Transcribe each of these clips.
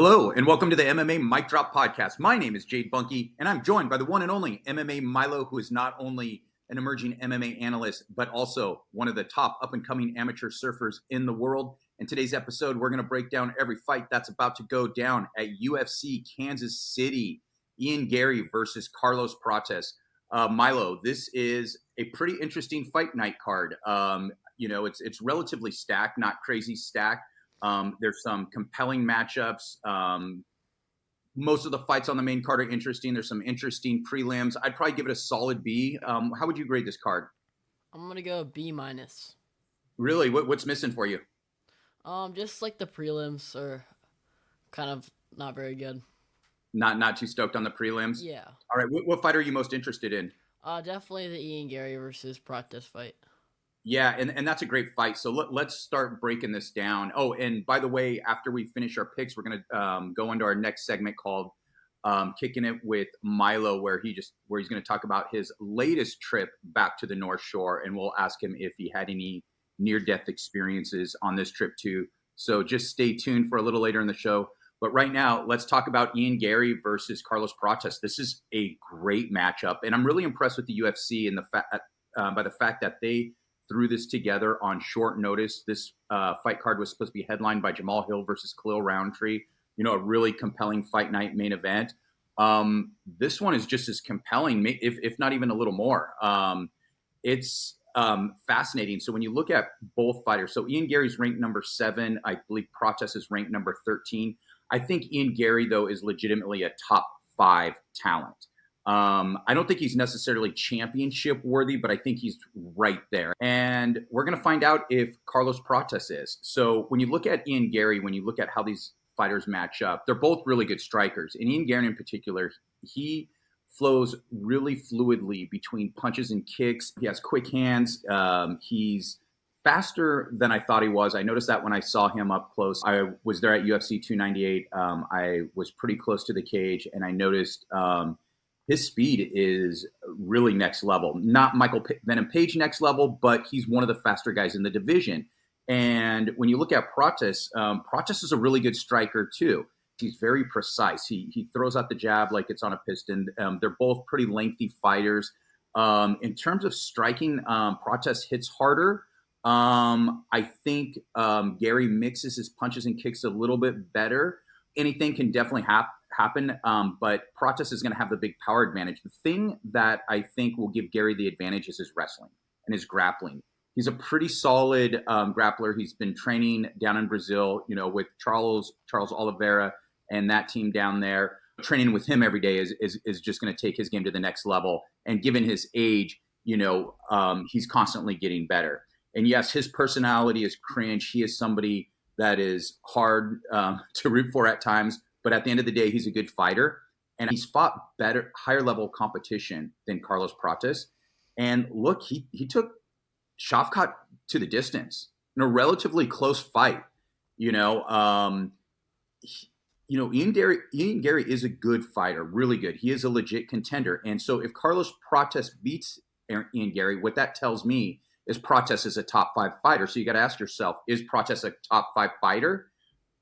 Hello, and welcome to the MMA Mic Drop Podcast. My name is Jade Bunky, and I'm joined by the one and only MMA Milo, who is not only an emerging MMA analyst, but also one of the top up-and-coming amateur surfers in the world. In today's episode, we're going to break down every fight that's about to go down at UFC Kansas City. Ian Garry versus Carlos Prates. Milo, this is a pretty interesting fight night card. It's relatively stacked, not crazy stacked. There's some compelling matchups. Most of the fights on the main card are interesting. There's some interesting prelims. I'd probably give it a solid B. How would you grade this card? I'm going to go B minus. Really? What's missing for you? Just like the prelims are kind of not very good. Not too stoked on the prelims? Yeah. All right. What fight are you most interested in? Definitely the Ian Garry versus Prates fight. Yeah, and that's a great fight. So let's start breaking this down. Oh, and by the way, after we finish our picks, we're going to go into our next segment called Kicking It with Milo, where he's going to talk about his latest trip back to the North Shore, and we'll ask him if he had any near-death experiences on this trip too. So just stay tuned for a little later in the show. But right now, let's talk about Ian Garry versus Carlos Prates. This is a great matchup, and I'm really impressed with the UFC and by the fact that they threw this together on short notice. This fight card was supposed to be headlined by Jamal Hill versus Khalil Roundtree. A really compelling fight night main event. This one is just as compelling, if not even a little more. It's fascinating. So when you look at both fighters, so Ian Garry's ranked number 7. I believe Prates is ranked number 13. I think Ian Garry, though, is legitimately a top 5 talent. I don't think he's necessarily championship worthy, but I think he's right there. And we're going to find out if Carlos Prates is. So when you look at Ian Garry, when you look at how these fighters match up, they're both really good strikers. And Ian Garry in particular, he flows really fluidly between punches and kicks. He has quick hands. He's faster than I thought he was. I noticed that when I saw him up close. I was there at UFC 298. I was pretty close to the cage, and I noticed his speed is really next level. Not Michael Venom Page next level, but he's one of the faster guys in the division. And when you look at Prates, Prates is a really good striker too. He's very precise. He throws out the jab like it's on a piston. They're both pretty lengthy fighters. In terms of striking, Prates hits harder. I think Garry mixes his punches and kicks a little bit better. Anything can definitely happen, but Prates is going to have the big power advantage. The thing that I think will give Garry the advantage is his wrestling and his grappling. He's a pretty solid grappler. He's been training down in Brazil, with Charles Oliveira and that team down there. Training with him every day is just going to take his game to the next level. And given his age, he's constantly getting better. And yes, his personality is cringe. He is somebody that is hard to root for at times. But at the end of the day, he's a good fighter. And he's fought better, higher level competition than Carlos Prates. And look, he took Shavkat to the distance in a relatively close fight. Ian Garry is a good fighter, really good. He is a legit contender. And so if Carlos Prates beats Ian Garry, what that tells me is Prates is a top 5 fighter. So you got to ask yourself, is Prates a top 5 fighter?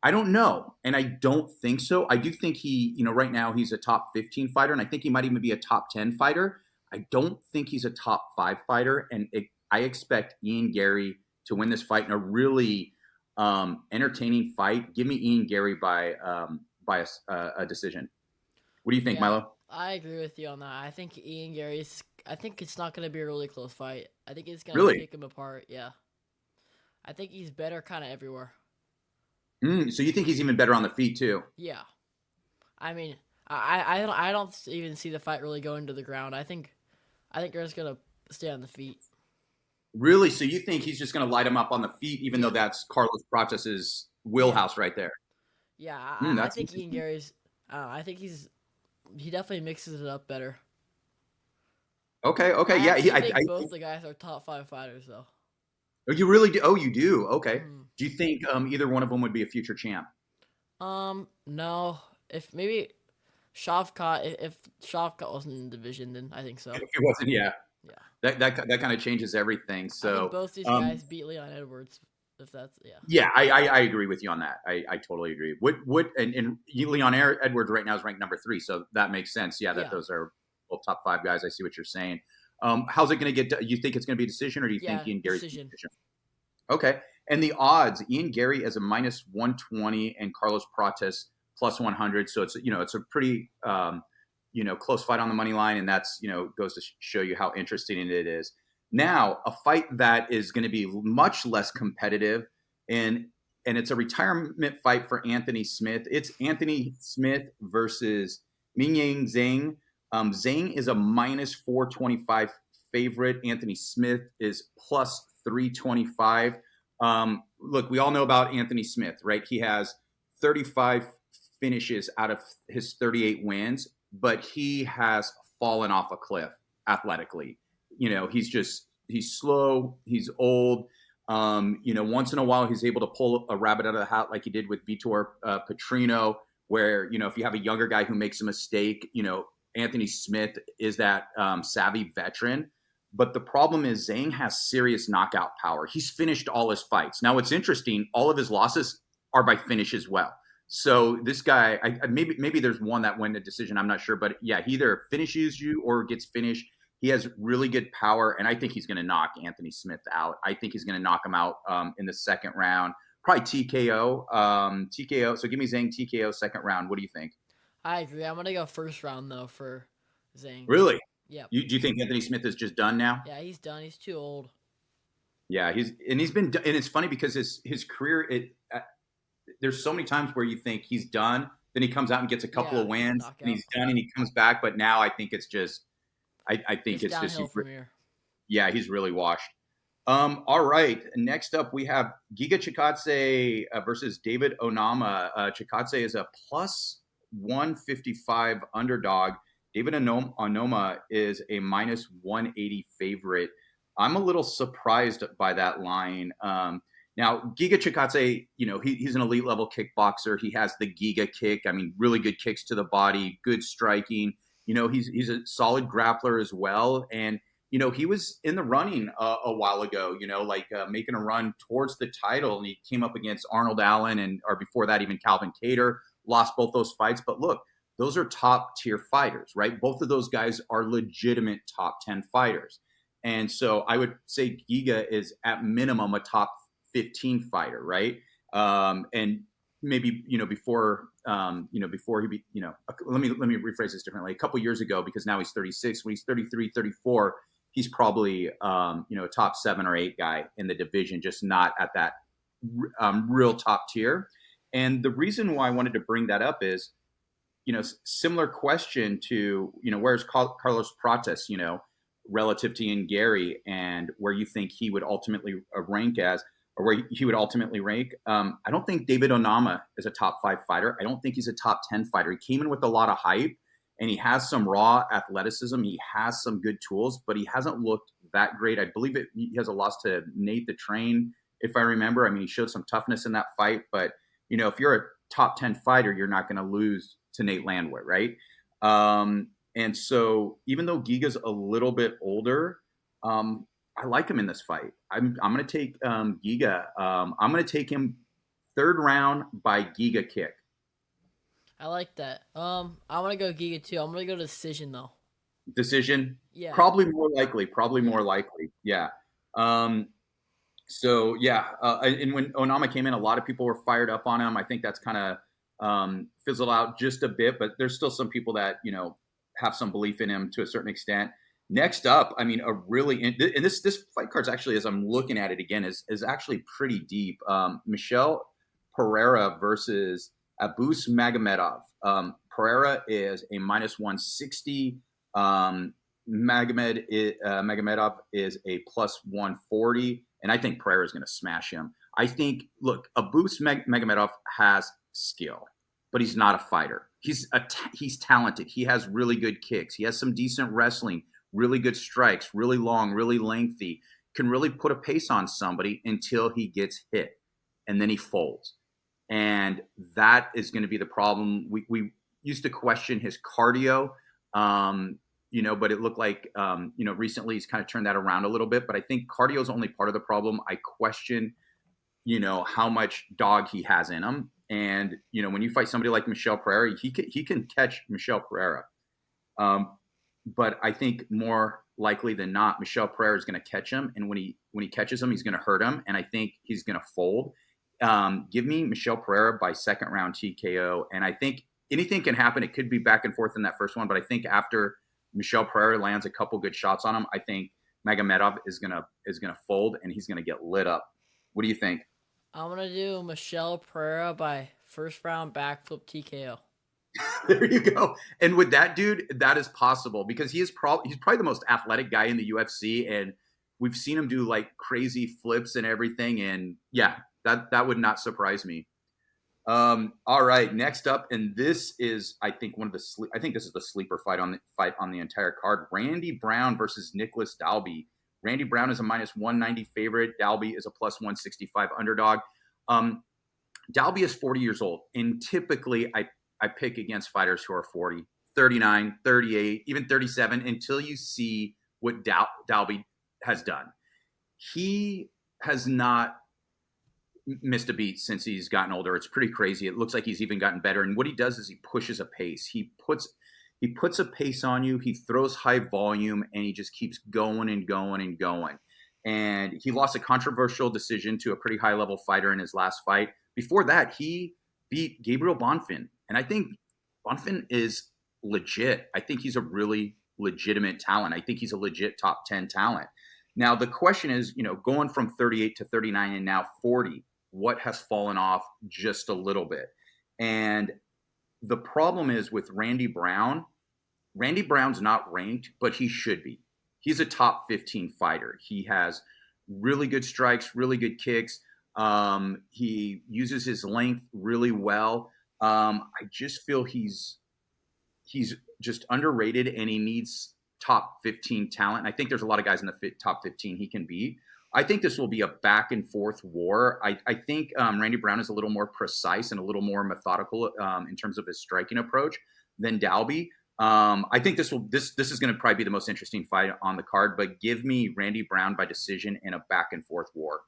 I don't know. And I don't think so. I do think he, right now he's a top 15 fighter, and I think he might even be a top 10 fighter. I don't think he's a top 5 fighter. And I expect Ian Garry to win this fight in a really entertaining fight. Give me Ian Garry by a decision. What do you think, Milo? I agree with you on that. I think Ian Garry's, I think it's not going to be a really close fight. I think it's going to pick him apart. Yeah. I think he's better kind of everywhere. So you think he's even better on the feet too? Yeah. I mean, I don't even see the fight really going to the ground. I think they're just going to stay on the feet. Really? So you think he's just going to light him up on the feet, even though that's Carlos Prates' wheelhouse right there? Yeah, I think Ian Garry's. I think he definitely mixes it up better. Okay. I think both the guys are top 5 fighters, though. Oh, you really do? Oh, you do? Okay. Do you think either one of them would be a future champ? No. If maybe Shavkat, if Shavkat wasn't in the division, then I think so. If he wasn't, yeah. That kind of changes everything. So I think both these guys beat Leon Edwards If that's Yeah, I agree with you on that. I totally agree. And Leon Edwards right now is ranked number 3, so that makes sense. Yeah, that those are both top 5 guys. I see what you're saying. How's it going to get? You think it's going to be a decision, or do you think Ian Garry's decision? Okay, and the odds: Ian Garry as a minus 120 and Carlos Prates plus 100. So it's a pretty close fight on the money line, and that's goes to show you how interesting it is. Now, a fight that is going to be much less competitive, and it's a retirement fight for Anthony Smith. It's Anthony Smith versus Mingyang Zhang. Zhang is a minus 425 favorite. Anthony Smith is plus 325. Look, we all know about Anthony Smith, right? He has 35 finishes out of his 38 wins, but he has fallen off a cliff athletically. He's slow, he's old. Once in a while he's able to pull a rabbit out of the hat like he did with Vitor Petrino, where, if you have a younger guy who makes a mistake, Anthony Smith is that savvy veteran. But the problem is Zhang has serious knockout power. He's finished all his fights. Now, what's interesting, all of his losses are by finish as well. So this guy, maybe there's one that went a decision. I'm not sure. But yeah, he either finishes you or gets finished. He has really good power, and I think he's going to knock Anthony Smith out. I think he's going to knock him out in the second round. Probably TKO. TKO. So give me Zhang TKO second round. What do you think? I agree. I'm going to go first round, though, for Zhang. Really? Yeah. Do you think Anthony Smith is just done now? Yeah, he's done. He's too old. Yeah, he's been, and it's funny because his career, there's so many times where you think he's done, then he comes out and gets a couple of wins, and he's done, and he comes back. But now I think it's just, I think it's just from here. Yeah, he's really washed. All right, next up we have Giga Chikadze versus David Onama. Chikadze is a plus 155 underdog. David Onama is a minus 180 favorite. I'm a little surprised by that line. Now, Giga Chikadze, he's an elite level kickboxer. He has the Giga kick. I mean, really good kicks to the body, good striking. He's a solid grappler as well. And, he was in the running a while ago, making a run towards the title. And he came up against Arnold Allen or before that, even Calvin Kattar, lost both those fights. But look, those are top tier fighters, right? Both of those guys are legitimate top 10 fighters. And so I would say Giga is at minimum a top 15 fighter, right? And maybe, before he be, let me rephrase this differently. A couple years ago, because now he's 36, when he's 33, 34, he's probably, a top 7 or 8 guy in the division, just not at that real top tier. And the reason why I wanted to bring that up is, similar question to, where's Carlos Prates, relative to Ian Garry, and where you think he would ultimately rank as, or where he would ultimately rank. I don't think David Onama is a top 5 fighter. I don't think he's a top 10 fighter. He came in with a lot of hype, and he has some raw athleticism. He has some good tools, but he hasn't looked that great. I believe he has a loss to Nate the Train, if I remember. I mean, he showed some toughness in that fight, but, if you're a top 10 fighter, you're not going to lose to Nate Landwehr, right? And so even though Giga's a little bit older, I like him in this fight. I'm going to take Giga. I'm going to take him third round by Giga kick. I like that. I want to go Giga too. I'm going to go decision though. Decision? Yeah. Probably more likely. More likely. Yeah. So yeah. And when Onama came in, a lot of people were fired up on him. I think that's kind of fizzled out just a bit, but there's still some people that, have some belief in him to a certain extent. Next up, I mean, and this fight card's actually, as I'm looking at it again, is actually pretty deep. Michel Pereira versus Abus Magomedov. Pereira is a minus 160. Magomedov is a plus 140, and I think Pereira is going to smash him. I think, look, Abus Magomedov has skill, but he's not a fighter. He's talented. He has really good kicks. He has some decent wrestling, really good strikes, really long, really lengthy, can really put a pace on somebody until he gets hit, and then he folds. And that is going to be the problem. We used to question his cardio, but it looked like, recently he's kind of turned that around a little bit. But I think cardio is only part of the problem. I question how much dog he has in him. And, when you fight somebody like Michel Pereira, he can catch Michel Pereira. But I think more likely than not, Michel Pereira is going to catch him. And when he catches him, he's going to hurt him. And I think he's going to fold. Give me Michel Pereira by second round TKO. And I think anything can happen. It could be back and forth in that first one. But I think after Michel Pereira lands a couple good shots on him, I think Magomedov is gonna fold and he's gonna get lit up. What do you think? I'm gonna do Michel Pereira by first round backflip TKO. There you go. And with that dude, that is possible because he's probably the most athletic guy in the UFC, and we've seen him do like crazy flips and everything. And yeah, that would not surprise me. All right, next up, and this is, I think, I think this is the sleeper fight on the entire card. Randy Brown versus Nicolas Dalby. Randy Brown is a minus 190 favorite. Dalby is a plus 165 underdog. Dalby is 40 years old, and typically I pick against fighters who are 40, 39, 38, even 37 until you see what Dalby has done. He has not missed a beat since he's gotten older. It's pretty crazy. It looks like he's even gotten better. And what he does is he pushes a pace. He puts a pace on you. He throws high volume, and he just keeps going and going and going. And he lost a controversial decision to a pretty high-level fighter in his last fight. Before that, he beat Gabriel Bonfim. And I think Bonfim is legit. I think he's a really legitimate talent. I think he's a legit top 10 talent. Now, the question is, going from 38 to 39 and now 40, what has fallen off just a little bit? And the problem is with Randy Brown's not ranked, but he should be. He's a top 15 fighter. He has really good strikes, really good kicks. He uses his length really well. I just feel he's just underrated, and he needs top 15 talent. And I think there's a lot of guys in the top 15 he can beat. I think this will be a back and forth war. I think Randy Brown is a little more precise and a little more methodical in terms of his striking approach than Dalby. I think this is going to probably be the most interesting fight on the card, but give me Randy Brown by decision in a back and forth war.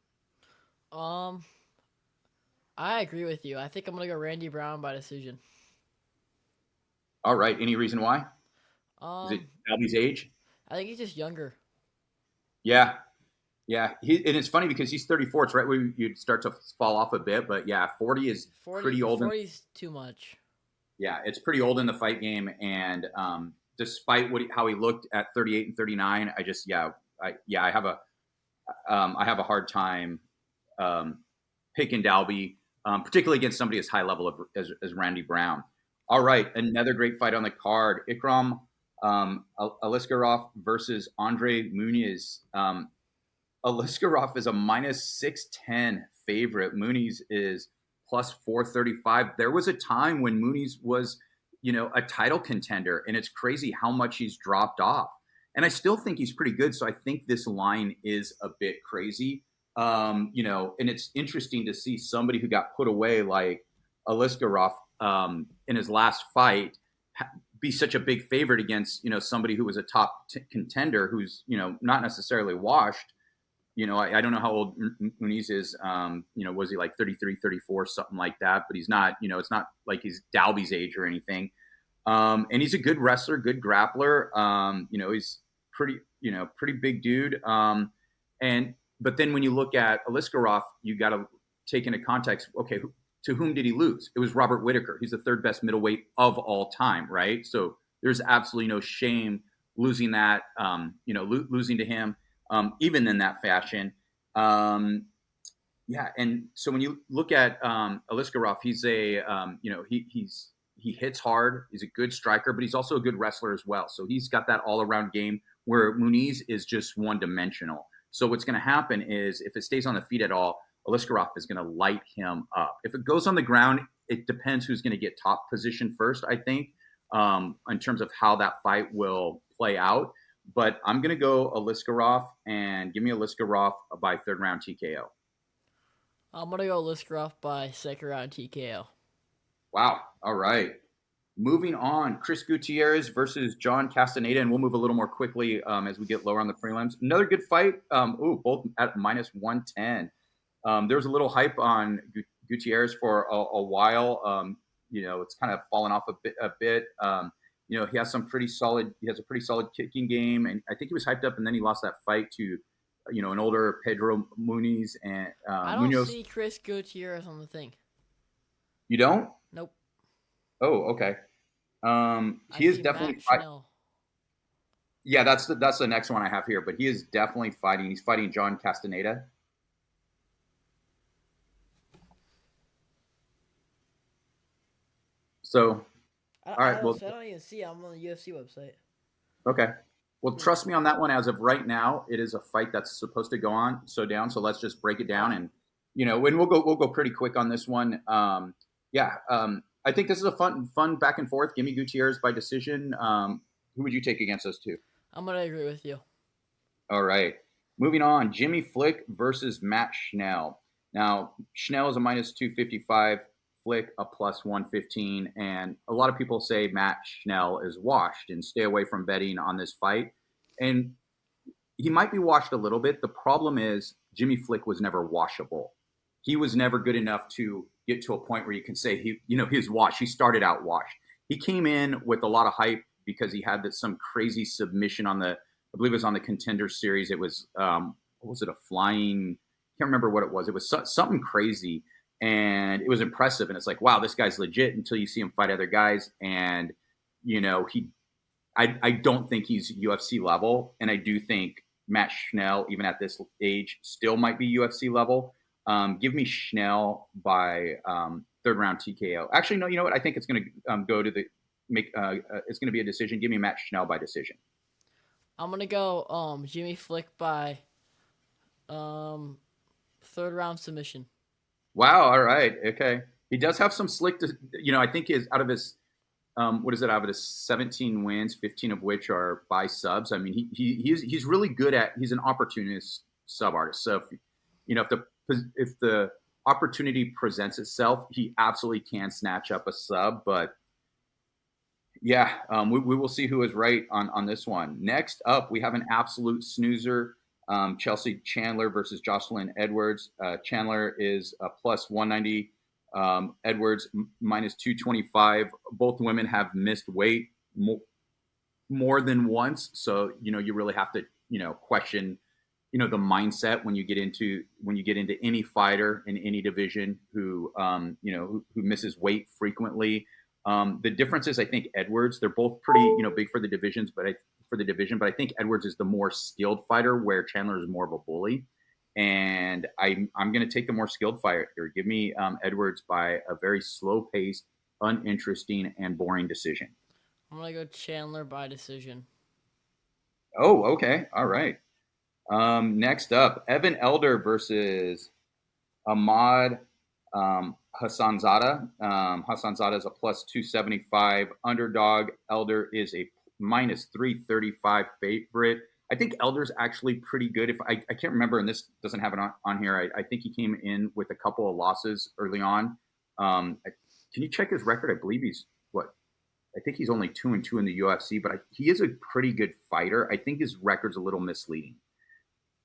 I agree with you. I think I'm going to go Randy Brown by decision. All right. Any reason why? Is it Dalby's age? I think he's just younger. Yeah. Yeah. And it's funny because he's 34. It's right where you'd start to fall off a bit. But yeah, 40 is pretty old. 40 is too much. Yeah, it's pretty old in the fight game. And despite how he looked at 38 and 39, I have a hard time picking Dalby, particularly against somebody as high level as Randy Brown. All right, another great fight on the card. Ikram Aliskerov versus André Muniz. Aliskerov is a minus 610 favorite. Muniz is plus 435. There was a time when Muniz was, a title contender, and it's crazy how much he's dropped off. And I still think he's pretty good, so I think this line is a bit crazy. And it's interesting to see somebody who got put away like Aliskerov in his last fight be such a big favorite against, somebody who was a top contender who's, not necessarily washed. I don't know how old Muniz is. Was he like 33, 34, something like that? But he's not, it's not like he's Dalby's age or anything. And he's a good wrestler, good grappler. He's pretty big dude. But then when you look at Aliskerov, you got to take into context, okay, to whom did he lose? It was Robert Whittaker. He's the third best middleweight of all time, right? So there's absolutely no shame losing that, losing to him, even in that fashion. And so when you look at Aliskerov, he's he hits hard. He's a good striker, but he's also a good wrestler as well. So he's got that all-around game where Muniz is just one-dimensional. So what's going to happen is if it stays on the feet at all, Aliskerov is going to light him up. If it goes on the ground, it depends who's going to get top position first, I think, in terms of how that fight will play out. But I'm going to go Aliskerov, and give me Aliskerov by third round TKO. I'm going to go Aliskerov by second round TKO. Wow. All right. Moving on, Chris Gutierrez versus John Castañeda, and we'll move a little more quickly as we get lower on the prelims. Another good fight. Both at minus 110. There was a little hype on Gutierrez for a while. It's kind of fallen off a bit. He has some pretty solid. He has a pretty solid kicking game, and I think he was hyped up, and then he lost that fight to, an older Pedro Muniz and I don't Munoz. see Chris Gutierrez on the thing. You don't? Nope. Oh, okay. He is definitely. Schnell. Yeah, that's the next one I have here. But he is definitely fighting. He's fighting John Castañeda. So, all right. Well, I don't even see it. I'm on the UFC website. okay. Well, trust me on that one. As of right now, it is a fight that's supposed to go on down. So let's just break it down, and when we'll go pretty quick on this one. I think this is a fun back and forth. Give me Gutierrez by decision. Who would you take against those two? I'm gonna agree with you. All right. Moving on, Jimmy Flick versus Matt Schnell. Now, Schnell is a minus 255, Flick a plus 115, and a lot of people say Matt Schnell is washed and stay away from betting on this fight. And he might be washed a little bit. The problem is Jimmy Flick was never washable. He was never good enough to get to a point where you can say he's washed. He started out washed. He came in with a lot of hype because he had some crazy submission I believe it was on the Contender Series. It was, what was it, a flying, I can't remember what it was. It was something crazy, and it was impressive. And it's like, wow, this guy's legit until you see him fight other guys. And, I don't think he's UFC level. And I do think Matt Schnell, even at this age, still might be UFC level. Give me Schnell by third round TKO. Actually, no, you know what? I think it's going to go to it's going to be a decision. Give me Matt Schnell by decision. I'm gonna go Jimmy Flick by third round submission. Wow. All right. Okay. He does have some slick. I think out of his 17 wins, 15 of which are by subs. I mean, he's really good he's an opportunist sub artist. So if the opportunity presents itself, he absolutely can snatch up a sub. But yeah, we will see who is right on this one. Next up, we have an absolute snoozer. Chelsea Chandler versus Joselyne Edwards. Chandler is a plus 190. Edwards minus 225. Both women have missed weight more than once. So, you really have to, question, the mindset when you get into any fighter in any division who misses weight frequently. The difference is, I think Edwards, they're both pretty, big for the division, but I think Edwards is the more skilled fighter, where Chandler is more of a bully. And I'm going to take the more skilled fighter here. Give me Edwards by a very slow-paced, uninteresting, and boring decision. I'm going to go Chandler by decision. Oh, okay. All right. Next up, Evan Elder versus Ahmad Hassanzada. Hassanzada is a plus 275 underdog. Elder is a minus 335 favorite. I think Elder's actually pretty good. If I can't remember, and this doesn't have it on here, I think he came in with a couple of losses early on. Can you check his record? I believe I think he's only 2-2 in the UFC, but he is a pretty good fighter. I think his record's a little misleading.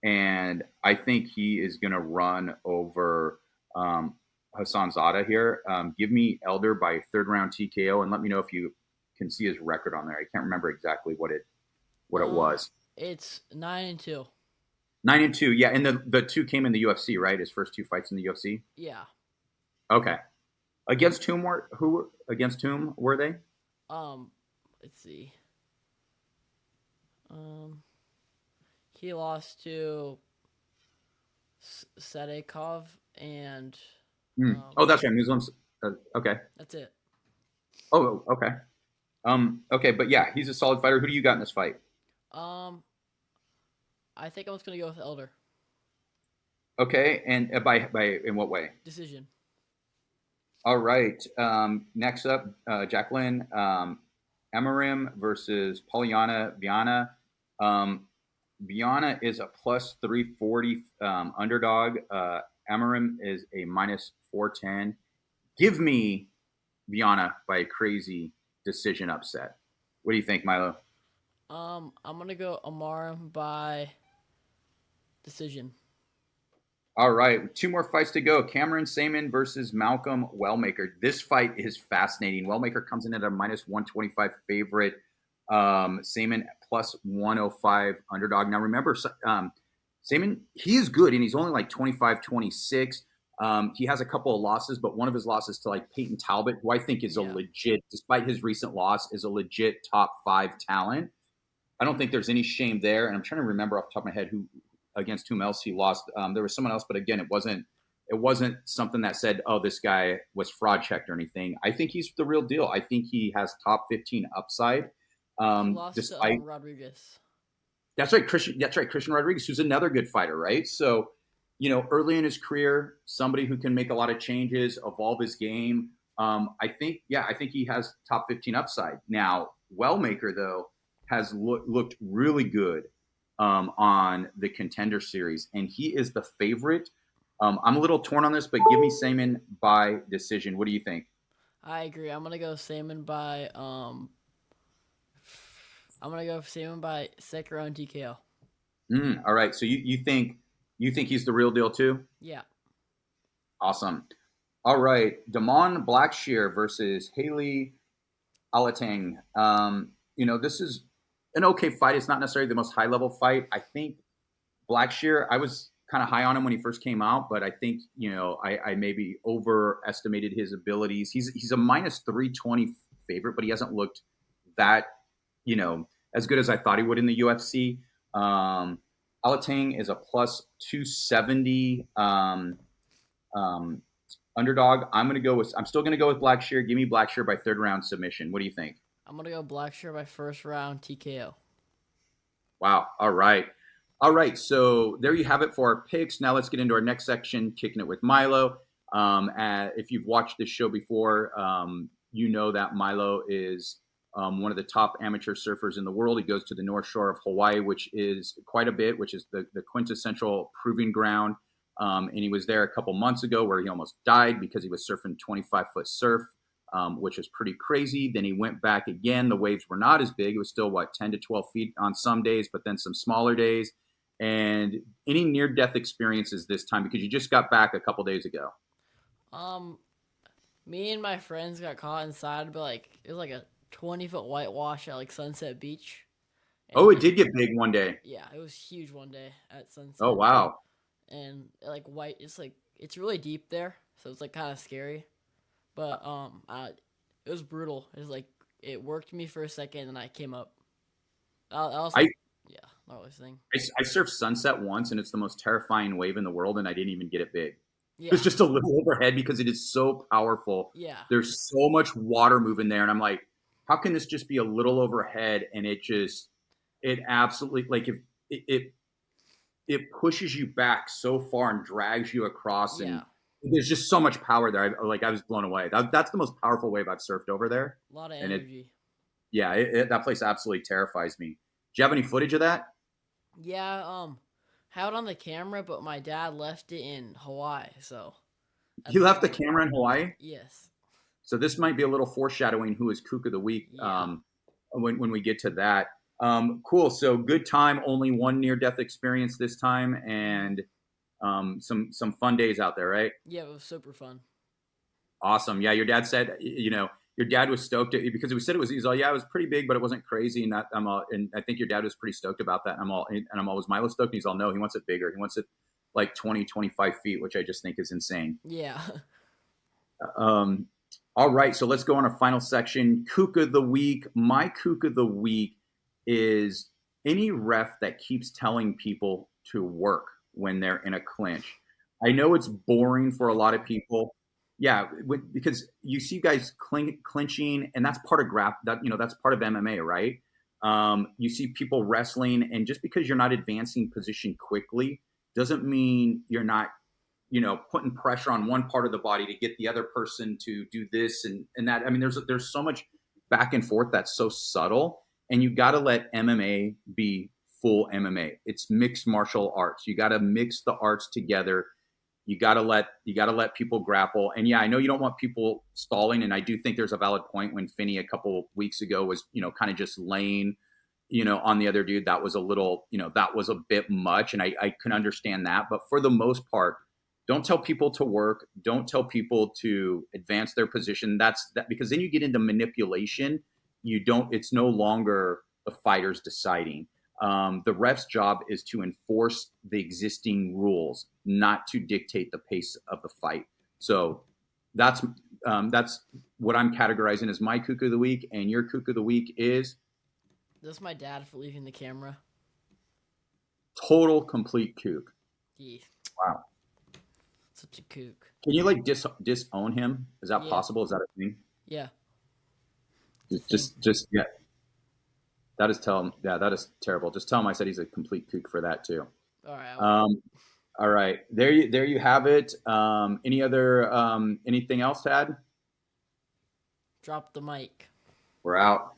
And I think he is going to run over Hassanzada here. Give me Elder by third round TKO, and let me know if you can see his record on there. I can't remember exactly what it was. It's 9-2. 9-2, yeah. And the two came in the UFC, right? His first two fights in the UFC. Yeah. Okay. Against whom were they? Let's see. He lost to Sadekov and. That's right. Muslims. Okay. That's it. Oh, okay. Okay, but yeah, he's a solid fighter. Who do you got in this fight? I think I was gonna go with Elder. Okay, and by in what way? Decision. All right. Next up, Jaqueline Amorim versus Polyana Viana. Viana is a plus 340 underdog. Amorim is a minus 410. Give me Viana by a crazy decision upset. What do you think, Milo? I'm gonna go Amorim by decision. All right, 2 more fights to go. Cameron Saaiman versus Malcolm Wellmaker. This fight is fascinating. Wellmaker comes in at a minus 125 favorite. Saaiman plus 105 underdog. Now remember, Saaiman, he is good, and he's only like 25, 26. He has a couple of losses, but one of his losses to like Peyton Talbot, who I think is a legit, despite his recent loss, is a legit top 5 talent. I don't think there's any shame there. And I'm trying to remember off the top of my head against whom else he lost. There was someone else, but again, it wasn't something that said, oh, this guy was fraud checked or anything. I think he's the real deal. I think he has top 15 upside. He lost to Rodriguez. That's right, Christian Rodriguez, who's another good fighter, right? So, early in his career, somebody who can make a lot of changes, evolve his game. I think he has top 15 upside. Now, Wellmaker, though, has looked really good on the Contender Series, and he is the favorite. I'm a little torn on this, but give me Saaiman by decision. What do you think? I agree. I'm gonna go Saaiman by second round TKO. All right. So you think he's the real deal too? Yeah. Awesome. All right. Damon Blackshear versus Haley Alateng. This is an okay fight. It's not necessarily the most high level fight. I think Blackshear, I was kind of high on him when he first came out, but I think, I maybe overestimated his abilities. He's a minus 320 favorite, but he hasn't looked that, as good as I thought he would in the UFC. Alateng is a plus 270 underdog. I'm still going to go with Blackshear. Give me Blackshear by third round submission. What do you think? I'm going to go Blackshear by first round TKO. Wow. All right. So there you have it for our picks. Now let's get into our next section, Kicking It with Milo. If you've watched this show before, you know that Milo is one of the top amateur surfers in the world. He goes to the North Shore of Hawaii, which is quite a bit, which is the quintessential proving ground. And he was there a couple months ago where he almost died because he was surfing 25-foot surf, which was pretty crazy. Then he went back again. The waves were not as big. It was still, 10 to 12 feet on some days, but then some smaller days. And any near-death experiences this time, because you just got back a couple days ago? Me and my friends got caught inside, but it was like a 20-foot whitewash at Sunset Beach. And it did get big one day. Yeah, it was huge one day at Sunset. Oh, wow. And white, it's really deep there, so it's kind of scary. But it was brutal. It was it worked me for a second, and I came up. Not really thing. I surfed Sunset once, and it's the most terrifying wave in the world, and I didn't even get it big. Yeah. It was just a little overhead because it is so powerful. Yeah. There's so much water moving there, and I'm like, how can this just be a little overhead? And it absolutely, if it pushes you back so far and drags you across, and there's just so much power there. I was blown away. That's the most powerful wave I've surfed over there. A lot of energy. That place absolutely terrifies me. Do you have any footage of that? Yeah, had it on the camera, but my dad left it in Hawaii, so. He left the camera in Hawaii? Yes. So this might be a little foreshadowing who is Kook of the Week when we get to that. Cool. So good time, only one near-death experience this time, and some fun days out there, right? Yeah, it was super fun. Awesome. Yeah, your dad said, your dad was stoked because we said it was pretty big, but it wasn't crazy. And and I think your dad was pretty stoked about that. And I'm always Milo stoked. And he's all, no, he wants it bigger. He wants it 20, 25 feet, which I just think is insane. Yeah. All right. So let's go on our final section. Kook of the Week. My Kook of the Week is any ref that keeps telling people to work when they're in a clinch. I know it's boring for a lot of people. Yeah, because you see guys clinching, and that's part of that's part of MMA, right? You see people wrestling, and just because you're not advancing position quickly doesn't mean you're not, putting pressure on one part of the body to get the other person to do this and that. I mean, there's so much back and forth that's so subtle, and you got to let MMA be full MMA. It's mixed martial arts. You got to mix the arts together. You gotta let people grapple. And yeah, I know you don't want people stalling. And I do think there's a valid point when Finney a couple weeks ago was, kind of just laying, on the other dude. That was a little, that was a bit much. And I can understand that. But for the most part, Don't tell people to work. Don't tell people to advance their position. That's that, because then you get into manipulation. You don't. It's no longer the fighters deciding. The ref's job is to enforce the existing rules, not to dictate the pace of the fight. So that's what I'm categorizing as my kook of the week, and your kook of the week is This is my dad for leaving the camera. total complete kook. Yeah, Wow. such a kook. Can you like disown him? Is that Yeah, possible? Is that a thing? yeah. Just yeah. That is tell him. Yeah, that is terrible. Just tell him I said he's a complete kook for that too. All right. All right. There you have it. Any other anything else to add? Drop the mic. We're out.